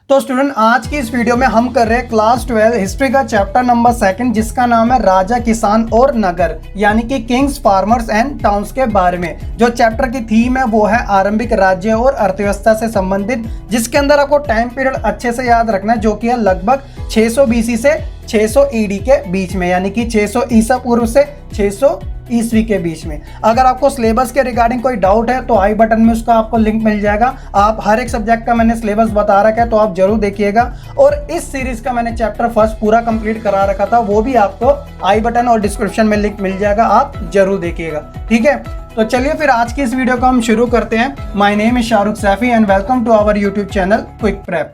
तो स्टूडेंट आज की इस वीडियो में हम कर रहे हैं क्लास 12 हिस्ट्री का चैप्टर नंबर 2 जिसका नाम है राजा किसान और नगर यानी कि किंग्स फार्मर्स एंड टाउन्स के बारे में। जो चैप्टर की थीम है वो है आरंभिक राज्य और अर्थव्यवस्था से संबंधित, जिसके अंदर आपको टाइम पीरियड अच्छे से याद रखना है जो कि है लगभग 600 बीसी से 600 ईडी के बीच में, यानी कि 600 ईसा पूर्व से 600 ईस्वी के बीच में। अगर आपको सिलेबस के रिगार्डिंग कोई डाउट है तो आई बटन में उसका आपको लिंक मिल जाएगा। आप हर एक सब्जेक्ट का मैंने सिलेबस बता रखा है तो आप जरूर देखिएगा। और इस सीरीज का मैंने चैप्टर फर्स्ट पूरा कंप्लीट करा रखा था, वो भी आपको आई बटन और डिस्क्रिप्शन में लिंक मिल जाएगा, आप जरूर देखिएगा। ठीक है, तो चलिए फिर आज की इस वीडियो को हम शुरू करते हैं। My name is Shahrukh Saifi and welcome to our YouTube channel Quick Prep.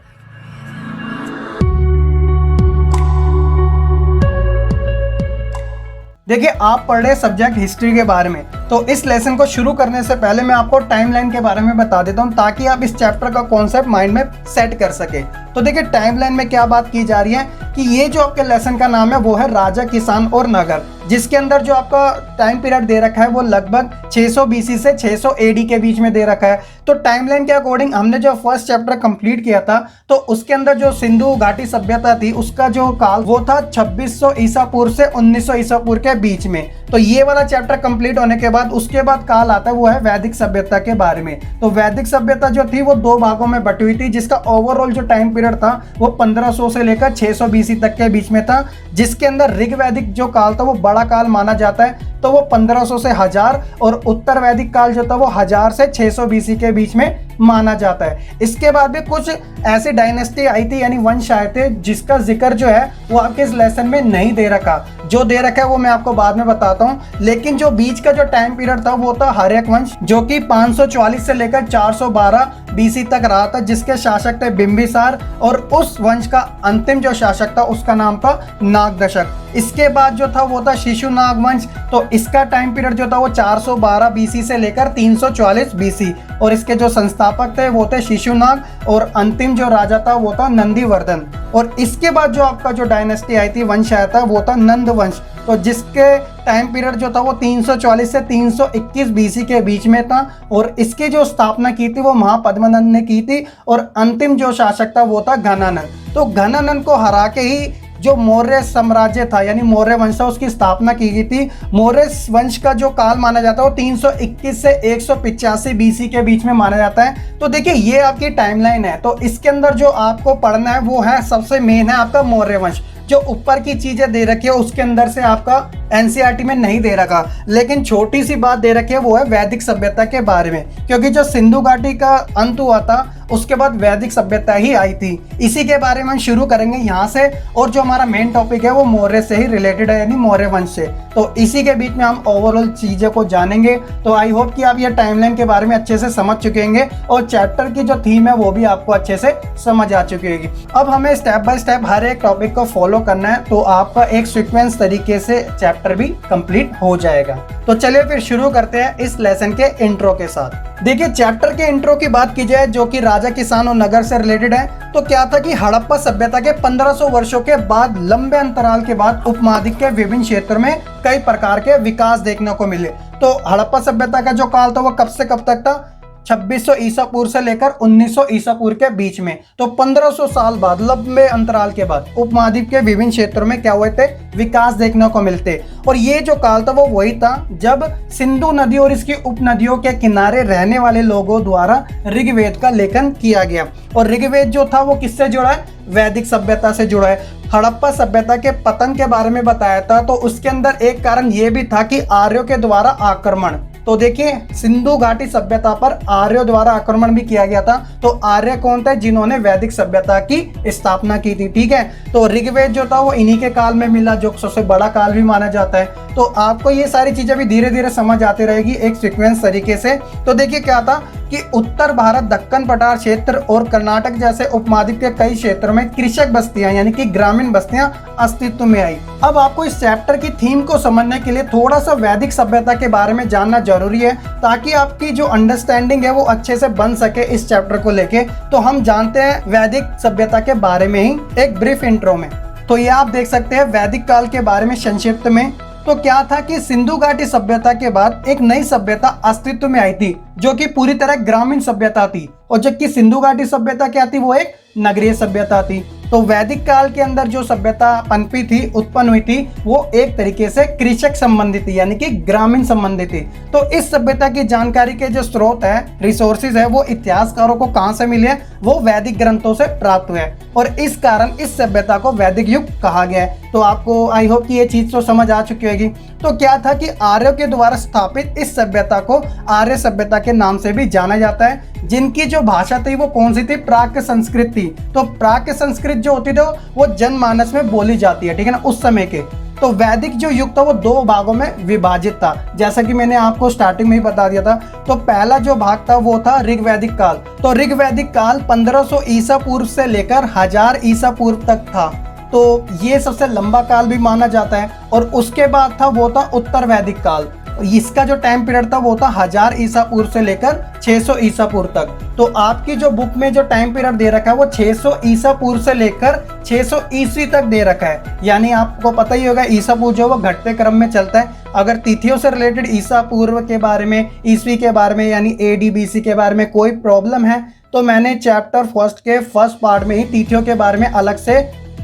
देखिए, आप पढ़ रहे सब्जेक्ट हिस्ट्री के बारे में, तो इस लेसन को शुरू करने से पहले मैं आपको टाइमलाइन के बारे में बता देता हूं ताकि आप इस चैप्टर का कॉन्सेप्ट माइंड में सेट कर सके। तो देखिए, टाइमलाइन में क्या बात की जा रही है कि ये जो आपके लेसन का नाम है वो है राजा किसान और नगर, जिसके अंदर जो आपका टाइम पीरियड दे रखा है वो लगभग 600 बीसी से 600 एडी के बीच में दे रखा है। तो टाइमलाइन के अकॉर्डिंग हमने जो फर्स्ट चैप्टर कंप्लीट किया था तो उसके अंदर जो सिंधु घाटी सभ्यता थी उसका जो काल वो था 2600 ईसा पूर्व से 1900 ईसा पूर्व के बीच में। तो ये वाला चैप्टर कंप्लीट होने के बाद उसके बाद काल आता है वो है वैदिक सभ्यता के बारे में। तो वैदिक सभ्यता जो थी वो दो भागों में बटी हुई थी, जिसका ओवरऑल जो टाइम पीरियड था वो 1500 से लेकर 600 बीसी तक के बीच में था, जिसके अंदर ऋग वैदिक जो काल था वो बड़ा काल माना जाता है, तो वो 1500 से 1000, और उत्तर वैदिक काल जो था वो 1000 से 600 बीसी के बीच में माना जाता है। इसके बाद भी कुछ ऐसी डायनेस्टी आई थी यानी वंश आए थे जिसका जिक्र जो है वो आपके इस लेसन में नहीं दे रखा। जो दे रखा है वो मैं आपको बाद में बताता हूँ, लेकिन जो बीच का जो टाइम पीरियड था वो था हर्यक वंश, जो कि 544 से लेकर 412 बीसी तक रहा था, जिसके शासक थे बिंबिसार, और उस वंश का अंतिम जो शासक था उसका नाम था नागदशक। इसके बाद जो था वो था शिशुनाग वंश, तो इसका टाइम पीरियड जो था वो 412 बीसी से लेकर 344 बीसी, और इसके जो संस्थापक थे वो थे शिशुनाग, और अंतिम जो राजा था वो था नंदीवर्धन। और इसके बाद जो आपका जो डायनेस्टी आई थी, वंश आया था, वो था नंद वंश, तो जिसके टाइम पीरियड जो था वो 340 से 321 बीसी के बीच में था, और इसकी जो स्थापना की थी वो महापद्मनंद ने की थी, और अंतिम जो शासक था वो था घनानंद। तो घनानंद को हरा के ही जो मौर्य साम्राज्य था यानी मौर्य वंश था उसकी स्थापना की गई थी। मौर्य वंश का जो काल माना जाता है वो 321 से 185 बीसी के बीच में माना जाता है। तो देखिए, ये आपकी टाइमलाइन है, तो इसके अंदर जो आपको पढ़ना है वो है सबसे मेन है आपका मौर्य वंश। जो ऊपर की चीजें दे रखी है उसके अंदर से आपका एनसीईआरटी में नहीं दे रखा, लेकिन छोटी सी बात दे रखी है वो है वैदिक सभ्यता के बारे में, क्योंकि जो सिंधु घाटी का अंत हुआ था उसके बाद वैदिक सभ्यता ही आई थी। इसी के बारे में हम शुरू करेंगे यहाँ से, और जो हमारा मेन टॉपिक है वो मौर्य से ही रिलेटेड है यानी मौर्य वंश से। तो इसी के बीच में हम ओवरऑल चीजें को जानेंगे। तो आई होप कि आप ये टाइमलाइन के बारे में अच्छे से समझ चुके होंगे और चैप्टर की जो थीम है वो भी आपको अच्छे से समझ आ चुकी होगी। अब हमें स्टेप बाय स्टेप हर एक टॉपिक को फॉलो करना है, तो आपका एक सीक्वेंस तरीके से चैप्टर भी कंप्लीट हो जाएगा। तो चलिए फिर शुरू करते हैं इस लेसन के इंट्रो के साथ। देखिए, चैप्टर के इंट्रो की बात की जाए जो कि राजा किसान और नगर से रिलेटेड है, तो क्या था कि हड़प्पा सभ्यता के 1500 वर्षों के बाद लंबे अंतराल के बाद उपमहाद्वीप के विभिन्न क्षेत्रों में कई प्रकार के विकास देखने को मिले। तो हड़प्पा सभ्यता का जो काल था वो कब से कब तक था? 2600 ईसा पूर्व से लेकर 1900 ईसा पूर्व के बीच में। तो 1500 साल बाद लंबे अंतराल के बाद उपमहाद्वीप के विभिन्न क्षेत्रों में क्या हुए थे? विकास देखने को मिलते। और ये जो काल था वो वही था जब सिंधु नदी और इसकी उपनदियों के किनारे रहने वाले लोगों द्वारा ऋग्वेद का लेखन किया गया। और ऋग्वेद जो था वो किससे जुड़ा है? वैदिक सभ्यता से जुड़ा है। हड़प्पा सभ्यता के पतन के बारे में बताया था, तो उसके अंदर एक कारण ये भी था कि आर्यों के द्वारा आक्रमण। तो देखिए, सिंधु घाटी सभ्यता पर आर्यों द्वारा आक्रमण भी किया गया था। तो आर्य कौन थे? जिन्होंने वैदिक सभ्यता की स्थापना की थी। ठीक है, तो ऋग्वेद जो था वो इन्हीं के काल में मिला, जो सबसे बड़ा काल भी माना जाता है। तो आपको ये सारी चीजें भी धीरे धीरे समझ आती रहेगी एक सीक्वेंस तरीके से। तो देखिए, क्या था कि उत्तर भारत, दक्कन पठार क्षेत्र और कर्नाटक जैसे उपमहाद्वीप के कई क्षेत्रों में कृषक बस्तियां यानी कि ग्रामीण बस्तियां अस्तित्व में आई। अब आपको इस चैप्टर की थीम को समझने के लिए थोड़ा सा वैदिक सभ्यता के बारे में जानना जरूरी है, ताकि आपकी जो अंडरस्टैंडिंग है वो अच्छे से बन सके इस चैप्टर को लेके। तो हम जानते हैं वैदिक सभ्यता के बारे में ही एक ब्रीफ इंट्रो में। तो ये आप देख सकते हैं वैदिक काल के बारे में संक्षिप्त में। तो क्या था कि सिंधु घाटी सभ्यता के बाद एक नई सभ्यता अस्तित्व में आई थी जो कि पूरी तरह ग्रामीण सभ्यता थी, और जबकि सिंधु घाटी सभ्यता क्या थी, वो एक नगरीय सभ्यता थी। तो वैदिक काल के अंदर जो सभ्यता पनपी थी, उत्पन्न हुई थी, वो एक तरीके से कृषक संबंधित थी, यानी कि ग्रामीण संबंधित थी। तो इस सभ्यता की जानकारी के जो स्रोत है, रिसोर्सेज है, वो इतिहासकारों को कहाँ से मिले, वो वैदिक ग्रंथों से प्राप्त हुए, और इस कारण इस सभ्यता को वैदिक युग कहा गया है। तो आपको आई होप कि ये चीज तो समझ आ चुकी होगी। तो क्या था कि आर्यों के द्वारा स्थापित इस सभ्यता को आर्य सभ्यता के नाम से भी जाना जाता है, जिनकी जो भाषा थी वो कौन सी थी, प्राक् संस्कृत थी। तो प्राक् संस्कृत जो होती थी वो जनमानस में बोली जाती है, ठीक है ना, उस समय के। तो वैदिक जो युग था वो दो भागों में विभाजित था, जैसा कि मैंने आपको स्टार्टिंग में ही बता दिया था। तो पहला जो भाग था वो था ऋग्वैदिक काल। तो ऋग्वैदिक काल 1500 ईसा पूर्व से लेकर 1000 ईसा पूर्व तक था। तो ये सबसे लंबा काल भी माना जाता है। और उसके बाद था वो था उत्तर वैदिक काल। इसका जो टाइम पीरियड था वो था 1000 ईसा पूर्व से लेकर 600 ईसा पूर्व तक। तो आपकी जो बुक में जो टाइम पीरियड दे रखा है वो 600 ईसा पूर्व से लेकर 600 ईस्वी तक दे रखा है। यानी आपको पता ही होगा ईसा पूर्व जो वो घटते क्रम में चलता है। अगर तिथियों से रिलेटेड ईसा पूर्व के बारे में, ईस्वी के बारे में, यानी AD BC के बारे में कोई प्रॉब्लम है तो मैंने चैप्टर फर्स्ट के फर्स्ट पार्ट में ही तिथियों के बारे में अलग से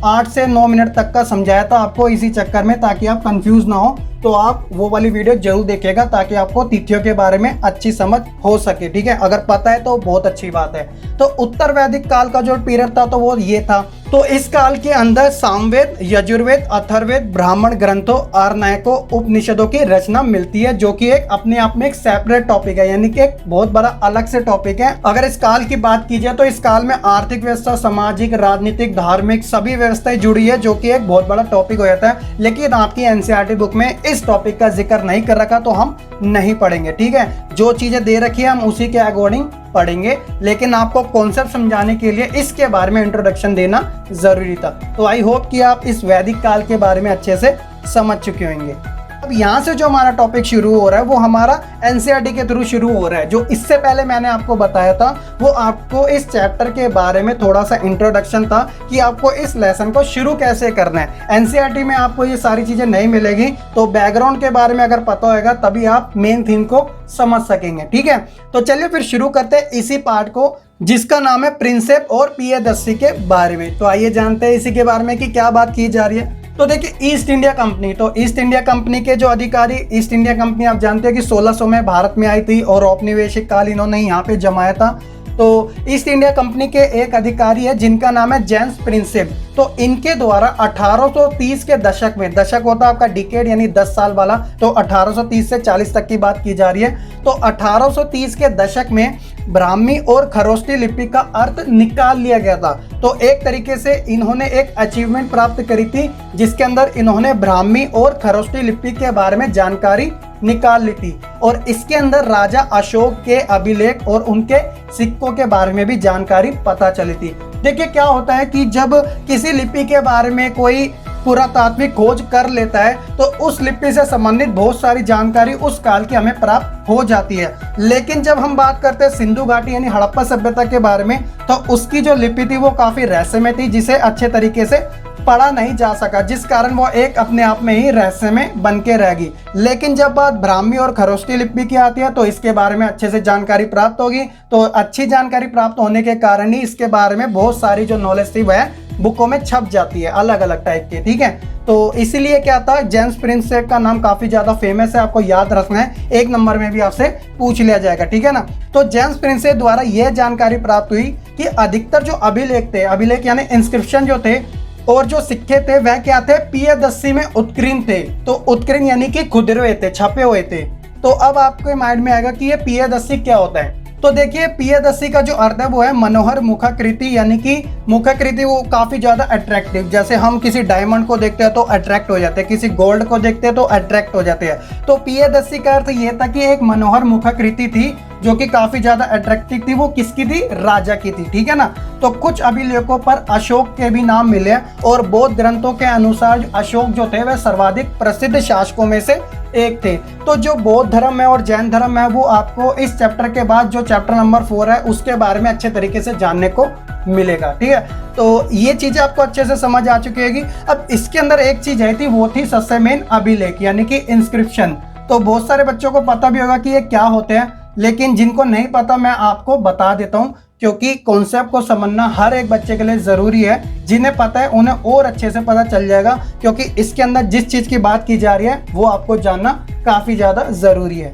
8 से 9 मिनट तक का समझाया था आपको, इसी चक्कर में, ताकि आप कंफ्यूज ना हो। तो आप वो वाली वीडियो जरूर देखिएगा ताकि आपको तिथियों के बारे में अच्छी समझ हो सके, ठीक है। अगर पता है तो बहुत अच्छी बात है। तो उत्तर वैदिक काल का जो पीरियड था तो वो ये था। तो इस काल के अंदर सामवेद, यजुर्वेद, अथर्ववेद, ब्राह्मण ग्रंथों, आर्णयकों, उपनिषदों की रचना मिलती है, जो कि एक अपने आप में एक सेपरेट टॉपिक है, यानी कि एक बहुत बड़ा अलग से टॉपिक है। अगर इस काल की बात की जाए तो इस काल में आर्थिक व्यवस्था, सामाजिक, राजनीतिक, धार्मिक सभी व्यवस्थाएं जुड़ी है, जो कि एक बहुत बड़ा टॉपिक हो जाता है। लेकिन आपकी NCERT बुक में इस टॉपिक का जिक्र नहीं कर रखा तो हम नहीं पढ़ेंगे, ठीक है। जो चीजें दे रखी है हम उसी के अकॉर्डिंग पढ़ेंगे, लेकिन आपको कॉन्सेप्ट समझाने के लिए इसके बारे में इंट्रोडक्शन देना जरूरी था। तो आई होप कि आप इस वैदिक काल के बारे में अच्छे से समझ चुके होंगे। अब यहाँ से जो हमारा टॉपिक शुरू हो रहा है वो हमारा NCERT के थ्रू शुरू हो रहा है। जो इससे पहले मैंने आपको बताया था वो आपको इस चैप्टर के बारे में थोड़ा सा इंट्रोडक्शन था कि आपको इस लेसन को शुरू कैसे करना है। NCERT में आपको ये सारी चीजें नहीं मिलेगी, तो बैकग्राउंड के बारे में अगर पता होगा तभी आप मेन थीम को समझ सकेंगे, ठीक है। तो चलिए फिर शुरू करते हैं इसी पार्ट को, जिसका नाम है प्रिंसेप और पियदस्सी के बारे में। तो आइए जानते हैं इसी के बारे में कि क्या बात की जा रही है। तो देखिए, ईस्ट इंडिया कंपनी, तो ईस्ट इंडिया कंपनी के जो अधिकारी, ईस्ट इंडिया कंपनी आप जानते हैं कि 1600 में भारत में आई थी और औपनिवेशिक काल इन्होंने यहाँ पे जमाया था। तो ईस्ट इंडिया कंपनी के एक अधिकारी है जिनका नाम है जेम्स प्रिंसेप। तो इनके द्वारा 1830 के दशक में, दशक होता है आपका डिकेड यानी 10 साल वाला, तो 1830 से 40 तक की बात की जा रही है। तो 1830 के दशक में ब्राह्मी और खरोष्टी लिपि का अर्थ निकाल लिया गया था। तो एक तरीके से इन्होंने एक अचीवमेंट प्राप्त करी थी जिसके अंदर इन्होंने ब्राह्मी और खरोष्टी लिपि के बारे में जानकारी निकाल ली थी, और इसके अंदर राजा अशोक के अभिलेख और उनके सिक्कों के बारे में भी जानकारी पता चली थी। देखिए क्या होता है कि जब किसी लिपि के बारे में कोई पुरातात्विक खोज कर लेता है तो उस लिपि से संबंधित बहुत सारी जानकारी उस काल की हमें प्राप्त हो जाती है। लेकिन जब हम बात करते हैं सिंधु घाटी यानी हड़प्पा सभ्यता के बारे में, तो उसकी जो लिपि थी वो काफी रहस्यमय थी, जिसे अच्छे तरीके से पढ़ा नहीं जा सका, जिस कारण वो एक अपने आप में ही रहस्य में बन के रहेगी। लेकिन जब बात ब्राह्मी और खरोष्टी लिपि की आती है तो इसके बारे में अच्छे से जानकारी प्राप्त होगी। तो अच्छी जानकारी प्राप्त होने के कारण ही इसके बारे में बहुत सारी जो नॉलेज थी वह बुकों में छप जाती है, अलग अलग टाइप की, ठीक है। तो इसीलिए क्या था, जेम्स प्रिंसेप का नाम काफी ज्यादा फेमस है, आपको याद रखना है, 1 नंबर में भी आपसे पूछ लिया जाएगा, ठीक है ना। तो जेम्स प्रिंसेप द्वारा यह जानकारी प्राप्त हुई कि अधिकतर जो अभिलेख थे, अभिलेख यानी इंस्क्रिप्शन जो थे और जो सिक्के थे वह क्या थे, पियदस्सी में उत्कीर्ण थे। तो उत्कीर्ण यानी कि खुदरे हुए थे, छपे हुए थे। तो अब आपके माइंड में आएगा कि ये पियदस्सी क्या होता है। तो देखिए, पियदस्सी का जो अर्थ है वो है मनोहर मुखाकृति, यानी कि मुखाकृति वो काफी ज्यादा अट्रैक्टिव। जैसे हम किसी डायमंड को देखते हैं तो अट्रैक्ट हो जाते हैं, किसी गोल्ड को देखते हैं तो अट्रैक्ट हो जाते हैं। तो पियदस्सी का अर्थ ये था कि एक मनोहर मुखाकृति थी जो कि काफी ज्यादा अट्रैक्टिव थी। वो किसकी थी, राजा की थी, ठीक है ना। तो कुछ अभिलेखों पर अशोक के भी नाम मिले और बौद्ध ग्रंथों के अनुसार अशोक जो थे वह सर्वाधिक प्रसिद्ध शासकों में से एक थे। तो जो बौद्ध धर्म है और जैन धर्म है वो आपको इस चैप्टर के बाद जो चैप्टर नंबर 4 है उसके बारे में अच्छे तरीके से जानने को मिलेगा। ठीक है, तो ये चीज़ें आपको अच्छे से समझ आ चुकी होगी। अब इसके अंदर एक चीज़ है थी, वो थी सबसे मेन अभिलेख यानी कि इंस्क्रिप्शन। तो बहुत सारे बच्चों को पता भी होगा कि ये क्या होते हैं, लेकिन जिनको नहीं पता मैं आपको बता देता हूँ, क्योंकि कॉन्सेप्ट को समझना हर एक बच्चे के लिए ज़रूरी है। जिन्हें पता है उन्हें और अच्छे से पता चल जाएगा, क्योंकि इसके अंदर जिस चीज़ की बात की जा रही है वो आपको जानना काफ़ी ज़्यादा ज़रूरी है।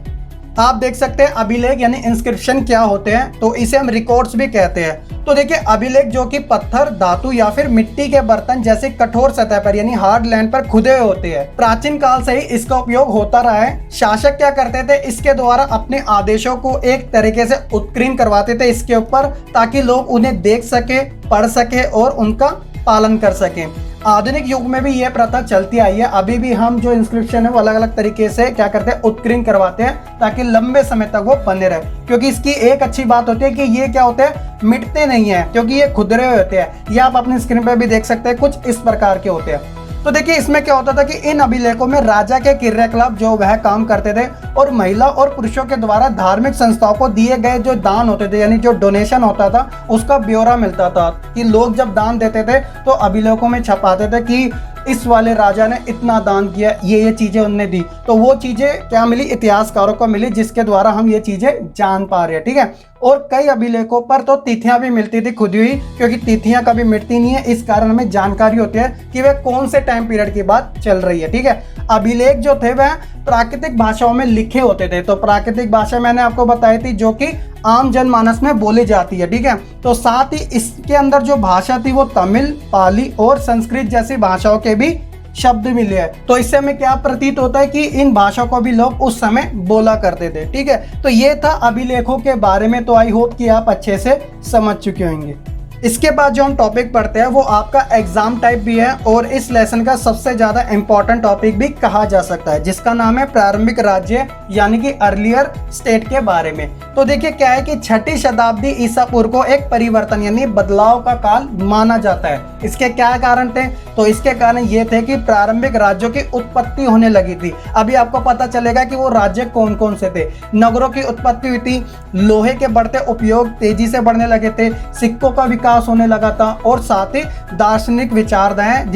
आप देख सकते हैं अभिलेख यानी इंस्क्रिप्शन क्या होते हैं, तो इसे हम रिकॉर्ड्स भी कहते हैं। तो देखिए अभिलेख जो कि पत्थर, धातु या फिर मिट्टी के बर्तन जैसे कठोर सतह पर यानी हार्ड लैंड पर खुदे होते हैं। प्राचीन काल से ही इसका उपयोग होता रहा है। शासक क्या करते थे, इसके द्वारा अपने आदेशों को एक तरीके से उत्कीर्ण करवाते थे इसके ऊपर, ताकि लोग उन्हें देख सके, पढ़ सके और उनका पालन कर सकें। आधुनिक युग में भी यह प्रथा चलती आई है। अभी भी हम जो इंस्क्रिप्शन है वो अलग अलग तरीके से क्या करते हैं, उत्कीर्ण करवाते हैं, ताकि लंबे समय तक वो बने रहे। क्योंकि इसकी एक अच्छी बात होती है कि ये क्या होते हैं, मिटते नहीं है, क्योंकि ये खुदरे हुए होते हैं। ये आप अपनी स्क्रीन पर भी देख सकते हैं, कुछ इस प्रकार के होते हैं। तो देखिए इसमें क्या होता था कि इन अभिलेखों में राजा के क्रियाकलाप जो वह काम करते थे, और महिला और पुरुषों के द्वारा धार्मिक संस्थाओं को दिए गए जो दान होते थे यानी जो डोनेशन होता था, उसका ब्यौरा मिलता था। कि लोग जब दान देते थे तो अभिलेखों में छपाते थे कि इस वाले राजा ने इतना दान किया, ये चीजें उनने दी। तो वो चीजें क्या मिली, इतिहासकारों को मिली, जिसके द्वारा हम ये चीजें जान पा रहे हैं। ठीक है, और कई अभिलेखों पर तो तिथियां भी मिलती थी खुदी हुई, क्योंकि तिथियां कभी मिटती नहीं है, इस कारण हमें जानकारी होती है कि वह कौन से टाइम पीरियड की बात चल रही है। ठीक है, अभिलेख जो थे वह प्राकृतिक भाषाओं में लिखे होते थे। तो प्राकृतिक भाषा मैंने आपको बताई थी, जो कि आम जनमानस में बोली जाती है। ठीक है, तो साथ ही इसके अंदर जो भाषा थी वो तमिल, पाली और संस्कृत जैसी भाषाओं के भी शब्द मिले हैं। तो इससे हमें क्या प्रतीत होता है कि इन भाषाओं को भी लोग उस समय बोला करते थे। ठीक है, तो ये था अभिलेखों के बारे में। तो आई होप कि आप अच्छे से समझ चुके होंगे। इसके बाद जो हम टॉपिक पढ़ते हैं वो आपका एग्जाम टाइप भी है, और इस लेसन का सबसे ज़्यादा इंपॉर्टेंट टॉपिक भी कहा जा सकता है, जिसका नाम है प्रारंभिक राज्य यानी कि अर्लियर स्टेट के बारे में। तो देखिए क्या है कि 6ठी शताब्दी ईसा पूर्व को एक परिवर्तन यानी बदलाव का काल माना जाता है। इसके क्या कारण थे, तो इसके कारण ये थे कि प्रारंभिक राज्यों की उत्पत्ति होने लगी थी। अभी आपको पता चलेगा कि वो राज्य कौन कौन से थे। नगरों की उत्पत्ति हुई थी, लोहे के बढ़ते उपयोग तेजी से बढ़ने लगे थे, सिक्कों का विकास होने लगा था, और साथ ही दार्शनिक विचारधाराएं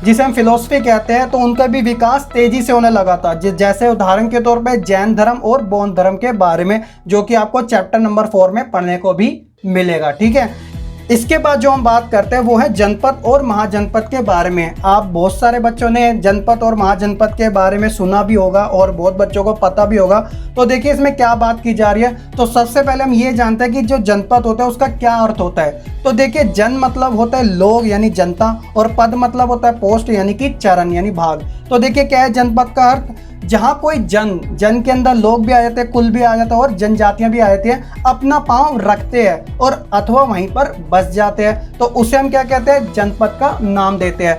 जिसे हम फिलोसफी कहते हैं, तो उनका भी विकास तेजी से होने लगा था। जैसे उदाहरण के तौर पे जैन धर्म और बौद्ध धर्म के बारे में, जो कि आपको चैप्टर नंबर 4 में पढ़ने को भी मिलेगा। ठीक है, इसके बाद जो हम बात करते हैं वो है जनपद और महाजनपद के बारे में। आप बहुत सारे बच्चों ने जनपद और महाजनपद के बारे में सुना भी होगा, और बहुत बच्चों को पता भी होगा। तो देखिए इसमें क्या बात की जा रही है। तो सबसे पहले हम ये जानते हैं कि जो जनपद होता है उसका क्या अर्थ होता है। तो देखिए जन मतलब होता है लोग यानी जनता, और पद मतलब होता है पोस्ट यानी कि चरण यानी भाग। तो देखिए क्या है जनपद का अर्थ, जहाँ कोई जन के अंदर लोग भी आ जाते हैं, कुल भी आ जाता है और जनजातियां भी आ जाती हैं, अपना पांव रखते हैं और अथवा वहीं पर बस जाते हैं, तो उसे हम क्या कहते हैं, जनपद का नाम देते हैं।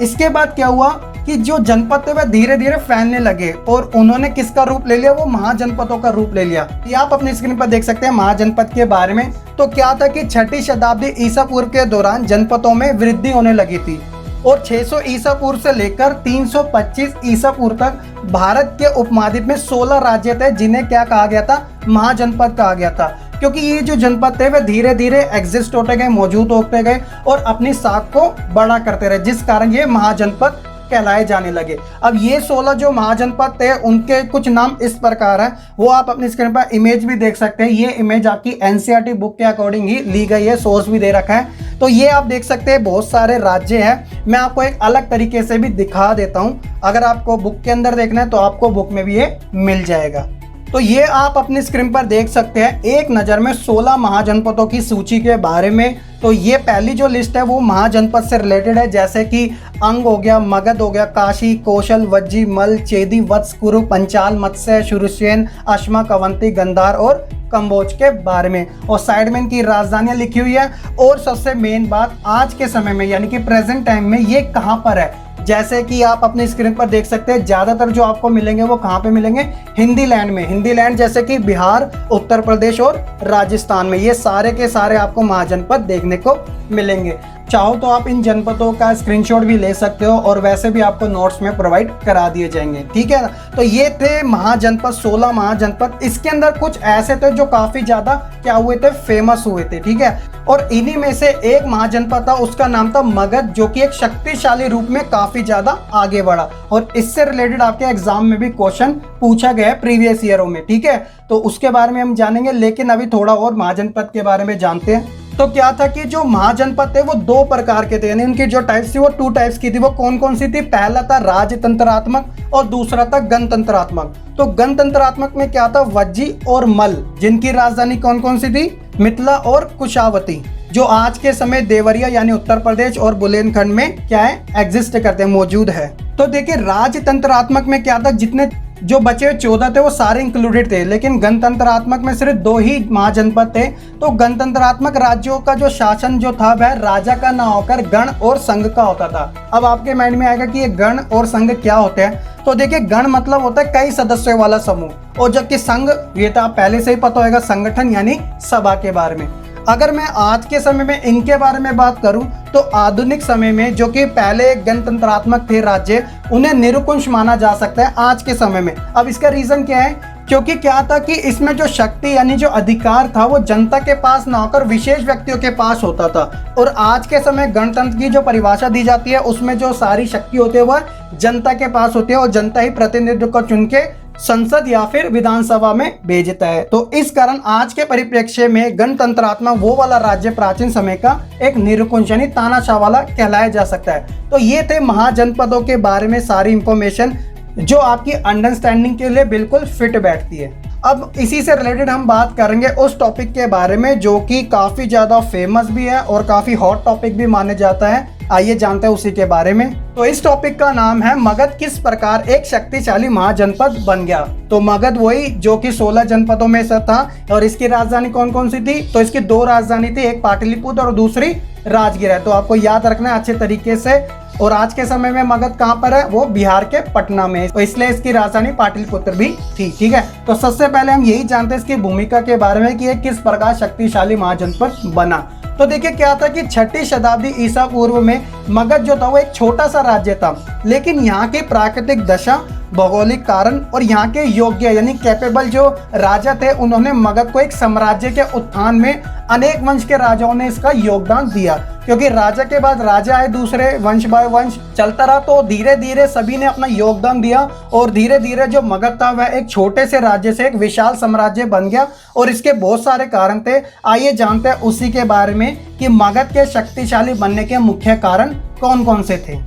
इसके बाद क्या हुआ कि जो जनपद थे वह धीरे धीरे फैलने लगे, और उन्होंने किसका रूप ले लिया, वो महाजनपदों का रूप ले लिया। ये आप अपनी स्क्रीन पर देख सकते हैं महाजनपद के बारे में। तो क्या था कि 6ठी शताब्दी ईसा पूर्व के दौरान जनपदों में वृद्धि होने लगी थी, और 600 ईसा पूर्व से लेकर 325 ईसा पूर्व तक भारत के उपमहाद्वीप में 16 राज्य थे, जिन्हें क्या कहा गया था, महाजनपद कहा गया था। क्योंकि ये जो जनपद थे वे धीरे धीरे एग्जिस्ट होते गए, मौजूद होते गए, और अपनी साख को बड़ा करते रहे, जिस कारण ये महाजनपद कहलाए जाने लगे। अब ये 16 जो महाजनपद थे उनके कुछ नाम इस प्रकार हैं, वो आप अपनी स्क्रीन पर इमेज भी देख सकते हैं। ये इमेज आपकी एनसीईआरटी बुक के अकॉर्डिंग ही ली गई है, सोर्स भी दे रखा है। तो ये आप देख सकते हैं बहुत सारे राज्य हैं। मैं आपको एक अलग तरीके से भी दिखा देता हूं, अगर आपको बुक के अंदर देखना है तो आपको बुक में भी ये मिल जाएगा। तो ये आप अपनी स्क्रीन पर देख सकते हैं एक नज़र में 16 महाजनपदों की सूची के बारे में। तो ये पहली जो लिस्ट है वो महाजनपद से रिलेटेड है, जैसे कि अंग हो गया, मगध हो गया, काशी, कौशल, वज्जी, मल, चेदी, वत्स, कुरु, पंचाल, मत्स्य, शुरुसेन, अश्मा, कवंती, गंधार और कंबोज के बारे में। और साइड में इनकी राजधानियां लिखी हुई है। और सबसे मेन बात, आज के समय में यानी कि प्रेजेंट टाइम में ये कहाँ पर है, जैसे कि आप अपनी स्क्रीन पर देख सकते हैं, ज़्यादातर जो आपको मिलेंगे वो कहाँ पे मिलेंगे, हिंदी लैंड में। हिंदी लैंड जैसे कि बिहार, उत्तर प्रदेश और राजस्थान में, ये सारे के सारे आपको महाजनपद देखने को मिलेंगे। चाहो तो आप इन जनपदों का स्क्रीनशॉट भी ले सकते हो और वैसे भी आपको नोट्स में प्रोवाइड करा दिए जाएंगे, ठीक है ना। तो ये थे महाजनपद, 16 महाजनपद। इसके अंदर कुछ ऐसे थे जो काफी ज्यादा क्या हुए थे, फेमस हुए थे, ठीक है। और इन्हीं में से एक महाजनपद था, उसका नाम था मगध, जो कि एक शक्तिशाली रूप में काफी ज्यादा आगे बढ़ा। और इससे रिलेटेड आपके एग्जाम में भी क्वेश्चन पूछा गया है प्रीवियस ईयरों में, ठीक है। तो उसके बारे में हम जानेंगे, लेकिन अभी थोड़ा और महाजनपद के बारे में जानते हैं। तो क्या था कि जो महाजनपद थे वो दो प्रकार के थे, यानी उनकी जो टाइप्स थी वो 2 टाइप्स की थी। वो कौन कौन सी थी? पहला था राजतंत्रात्मक और दूसरा था गणतंत्रात्मक। तो गणतंत्रात्मक में क्या था? वज्जी और मल, जिनकी राजधानी कौन कौन सी थी? मिथिला और कुशावती, जो आज के समय देवरिया यानी उत्तर प्रदेश और बुंदेलखंड में क्या है, एग्जिस्ट करते हैं, मौजूद है। तो देखिए राजतंत्रात्मक में क्या था, जितने जो बचे हुए 14 थे वो सारे इंक्लूडेड थे, लेकिन गणतंत्रात्मक में सिर्फ 2 ही महाजनपद थे। तो गणतंत्रात्मक राज्यों का जो शासन जो था वह राजा का ना होकर गण और संघ का होता था। अब आपके माइंड में आएगा कि ये गण और संघ क्या होते हैं। तो देखिए गण मतलब होता है कई सदस्यों वाला समूह, और जबकि संघ ये तो आप पहले से ही पता होगा, संगठन यानी सभा के बारे में। अगर मैं आज के समय में इनके बारे में बात करूं तो आधुनिक समय में जो कि पहले गणतंत्रात्मक थे राज्य, उन्हें निरंकुश माना जा सकता है आज के समय में। अब इसका रीजन क्या है? क्योंकि क्या था कि इसमें जो शक्ति यानी जो अधिकार था वो जनता के पास ना होकर विशेष व्यक्तियों के पास होता था। और आज के समय गणतंत्र की जो परिभाषा दी जाती है उसमें जो सारी शक्ति होती है वह जनता के पास होती है, और जनता ही प्रतिनिधित्व को चुन के संसद या फिर विधानसभा में भेजता है। तो इस कारण आज के परिप्रेक्ष्य में गणतंत्रात्मक वो वाला राज्य प्राचीन समय का एक निरंकुश यानी तानाशाह वाला कहलाया जा सकता है। तो ये थे महाजनपदों के बारे में सारी इंफॉर्मेशन जो आपकी अंडरस्टैंडिंग के लिए बिल्कुल फिट बैठती है। अब इसी से रिलेटेड हम बात करेंगे उस टॉपिक के बारे में जो कि काफी ज्यादा फेमस भी है और काफी हॉट टॉपिक भी माने जाता है। आइए जानते हैं उसी के बारे में। तो इस टॉपिक का नाम है मगध किस प्रकार एक शक्तिशाली महाजनपद बन गया। तो मगध वही जो कि 16 जनपदों में से था, और इसकी राजधानी कौन कौन सी थी? तो इसकी 2 राजधानी थी, एक पाटलिपुत्र और दूसरी राजगीर है। तो आपको याद रखना है अच्छे तरीके से। और आज के समय में मगध कहाँ पर है? वो बिहार के पटना में, तो इसलिए इसकी राजधानी पाटलिपुत्र भी थी, ठीक है। तो सबसे पहले हम यही जानते हैं इसकी भूमिका के बारे में कि ये किस प्रकार शक्तिशाली महाजनपद बना। तो देखिए क्या था कि 6ठी शताब्दी ईसा पूर्व में मगध जो था वो एक छोटा सा राज्य था, लेकिन यहाँ की प्राकृतिक दशा, भौगोलिक कारण और यहाँ के योग्य यानी कैपेबल जो राजा थे, उन्होंने मगध को एक साम्राज्य के उत्थान में अनेक वंश के राजाओं ने इसका योगदान दिया। क्योंकि राजा के बाद राजा आए, दूसरे वंश बाय वंश चलता रहा, तो धीरे धीरे सभी ने अपना योगदान दिया और धीरे धीरे जो मगध था वह एक छोटे से राज्य से एक विशाल साम्राज्य बन गया। और इसके बहुत सारे कारण थे, आइए जानते हैं उसी के बारे में कि मगध के शक्तिशाली बनने के मुख्य कारण कौन कौन से थे।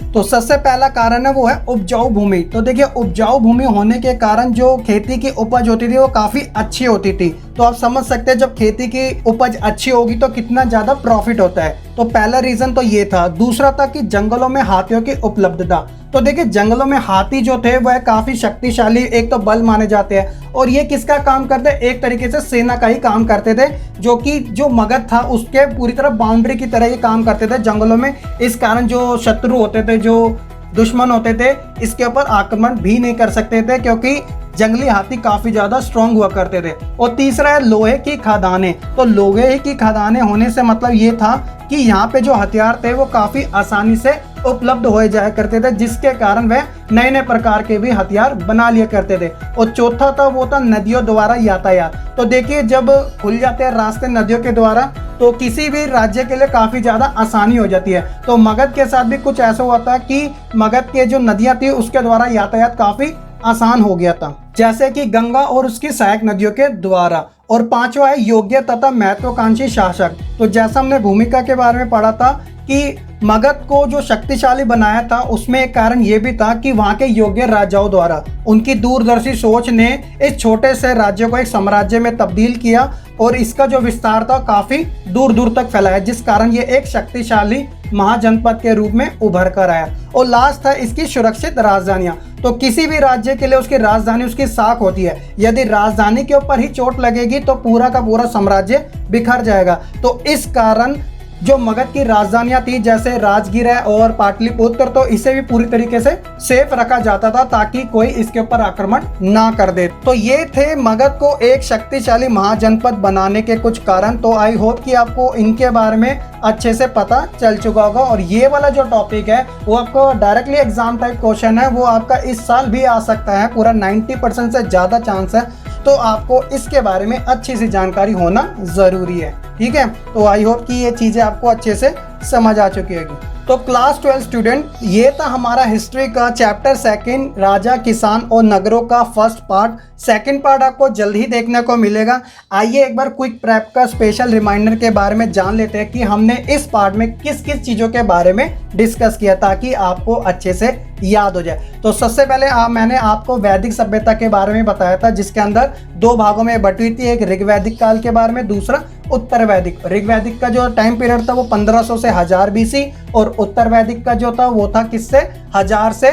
तो सबसे पहला कारण है वो है उपजाऊ भूमि। तो देखिए उपजाऊ भूमि होने के कारण जो खेती की उपज होती थी वो काफी अच्छी होती थी। तो आप समझ सकते हैं जब खेती की उपज अच्छी होगी तो कितना ज्यादा प्रॉफिट होता है। तो पहला रीजन तो ये था। दूसरा था कि जंगलों में हाथियों की उपलब्धता। तो देखिए जंगलों में हाथी जो थे वह काफी शक्तिशाली एक तो बल माने जाते हैं, और ये किसका काम करते हैं? एक तरीके से सेना का ही काम करते थे, जो कि जो मगध था उसके पूरी तरह बाउंड्री की तरह ये काम करते थे जंगलों में। इस कारण जो शत्रु होते थे, जो दुश्मन होते थे, इसके ऊपर आक्रमण भी नहीं कर सकते थे, क्योंकि जंगली हाथी काफी ज्यादा स्ट्रॉन्ग हुआ करते थे। और तीसरा है लोहे की खदानें। तो लोहे की खदानें होने से मतलब ये था कि यहाँ पे जो हथियार थे वो काफी आसानी से उपलब्ध हो जाया करते थे, जिसके कारण वह नए नए प्रकार के भी हथियार बना लिया करते थे। और चौथा था वो था नदियों द्वारा यातायात। तो देखिए जब खुल जाते हैं रास्ते नदियों के द्वारा तो किसी भी राज्य के लिए काफी ज्यादा आसानी हो जाती है। तो मगध के साथ भी कुछ ऐसा हुआ था कि मगध के जो नदियां थी उसके द्वारा यातायात काफी आसान हो गया था, जैसे कि गंगा और उसकी सहायक नदियों के द्वारा। और पांचवा है योग्य तथा महत्वाकांक्षी शासक। तो जैसा हमने भूमिका के बारे में पढ़ा था कि मगध को जो शक्तिशाली बनाया था उसमें एक कारण ये भी था कि वहाँ के योग्य राजाओं द्वारा उनकी दूरदर्शी सोच ने इस छोटे से राज्य को एक साम्राज्य में तब्दील किया, और इसका जो विस्तार था काफी दूर दूर तक फैलाया, जिस कारण ये एक शक्तिशाली महाजनपद के रूप में उभर कर आया। और लास्ट था इसकी सुरक्षित राजधानियां। तो किसी भी राज्य के लिए उसकी राजधानी उसकी साख होती है। यदि राजधानी के ऊपर ही चोट लगेगी तो पूरा का पूरा साम्राज्य बिखर जाएगा। तो इस कारण जो मगध की राजधानियां थी जैसे राजगीर है और पाटलिपुत्र, तो इसे भी पूरी तरीके से सेफ रखा जाता था ताकि कोई इसके ऊपर आक्रमण ना कर दे। तो ये थे मगध को एक शक्तिशाली महाजनपद बनाने के कुछ कारण। तो आई होप कि आपको इनके बारे में अच्छे से पता चल चुका होगा। और ये वाला जो टॉपिक है वो आपको डायरेक्टली एग्जाम टाइप क्वेश्चन है, वो आपका इस साल भी आ सकता है, पूरा 90% से ज़्यादा चांस है। तो आपको इसके बारे में अच्छी सी जानकारी होना ज़रूरी है, ठीक है। तो आई होप कि ये चीज़ें आपको अच्छे से समझ आ चुकी होगी। तो क्लास 12 स्टूडेंट, ये था हमारा हिस्ट्री का चैप्टर 2 राजा, किसान और नगरों का फर्स्ट पार्ट। सेकंड पार्ट आपको जल्द ही देखने को मिलेगा। आइए एक बार क्विक प्रेप का स्पेशल रिमाइंडर के बारे में जान लेते हैं कि हमने इस पार्ट में किस किस चीज़ों के बारे में डिस्कस किया ताकि आपको अच्छे से याद हो जाए। तो सबसे पहले मैंने आपको वैदिक सभ्यता के बारे में बताया था, जिसके अंदर 2 भागों में बटी थी, एक ऋग्वैदिक काल के बारे में, दूसरा उत्तर वैदिक। ऋग्वैदिक का जो टाइम पीरियड था वो 1500 से 1000 BC और उत्तर वैदिक का जो था वो था किससे 1000 से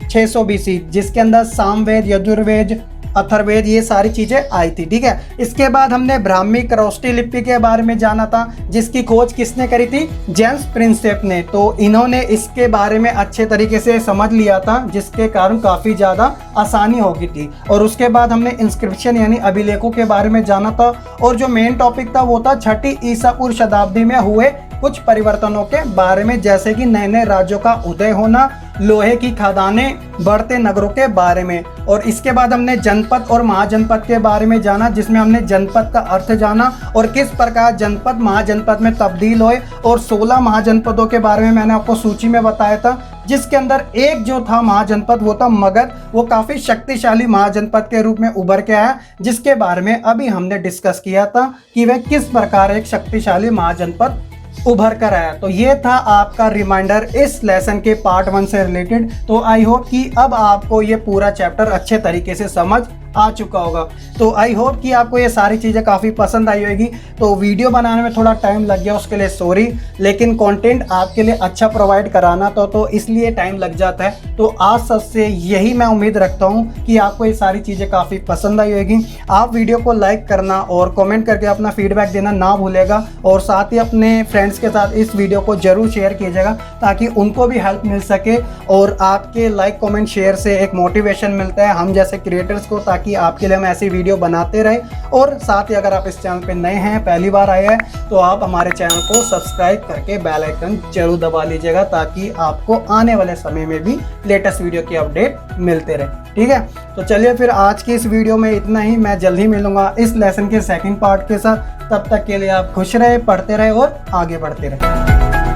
600 BC, जिसके अंदर सामवेद, यजुर्वेद, अथर्ववेद ये सारी चीजें आई थी, ठीक है। इसके बाद हमने ब्राह्मी क्रॉस्टी लिपि के बारे में जाना था, जिसकी खोज किसने करी थी, जेम्स प्रिंसेप ने। तो इन्होंने इसके बारे में अच्छे तरीके से समझ लिया था, जिसके कारण काफी ज्यादा आसानी हो गई थी। और उसके बाद हमने इंस्क्रिप्शन यानी अभिलेखों के बारे में जाना था। और जो मेन टॉपिक था वो था 6ठी ईसा पूर्व शताब्दी में हुए कुछ परिवर्तनों के बारे में, जैसे कि नए नए राज्यों का उदय होना, लोहे की खदानें, बढ़ते नगरों के बारे में। और इसके बाद हमने जनपद और महाजनपद के बारे में जाना, जिसमें हमने जनपद का अर्थ जाना और किस प्रकार जनपद महाजनपद में तब्दील हुए। और 16 महाजनपदों के बारे में मैंने आपको सूची में बताया था, जिसके अंदर एक जो था महाजनपद वो था मगध। वो काफ़ी शक्तिशाली महाजनपद के रूप में उभर के आया, जिसके बारे में अभी हमने डिस्कस किया था कि वह किस प्रकार एक शक्तिशाली महाजनपद उभर कर आया। तो ये था आपका रिमाइंडर इस लेसन के पार्ट 1 से रिलेटेड। तो आई होप कि अब आपको ये पूरा चैप्टर अच्छे तरीके से समझ आ चुका होगा। तो आई होप कि आपको ये सारी चीज़ें काफ़ी पसंद आई होगी। तो वीडियो बनाने में थोड़ा टाइम लग गया, उसके लिए सॉरी, लेकिन कंटेंट आपके लिए अच्छा प्रोवाइड कराना तो इसलिए टाइम लग जाता है। तो आज सबसे यही मैं उम्मीद रखता हूँ कि आपको ये सारी चीज़ें काफ़ी पसंद आई होगी। आप वीडियो को लाइक करना और कमेंट करके अपना फीडबैक देना ना भूलेगा। और साथ ही अपने फ्रेंड्स के साथ इस वीडियो को जरूर शेयर कीजिएगा ताकि उनको भी हेल्प मिल सके। और आपके लाइक कमेंट शेयर से एक मोटिवेशन मिलता है हम जैसे क्रिएटर्स को, ताकि आपके लिए हम ऐसी वीडियो बनाते रहे। और साथ ही अगर आप इस चैनल पे नए हैं, पहली बार आए हैं, तो आप हमारे चैनल को सब्सक्राइब करके बेल आइकन जरूर दबा लीजिएगा ताकि आपको आने वाले समय में भी लेटेस्ट वीडियो की अपडेट मिलते रहे, ठीक है। तो चलिए फिर आज की इस वीडियो में इतना ही। मैं जल्द ही मिलूंगा इस लेसन के 2nd पार्ट के साथ। तब तक के लिए आप खुश रहे, पढ़ते रहे और आगे बढ़ते रहे।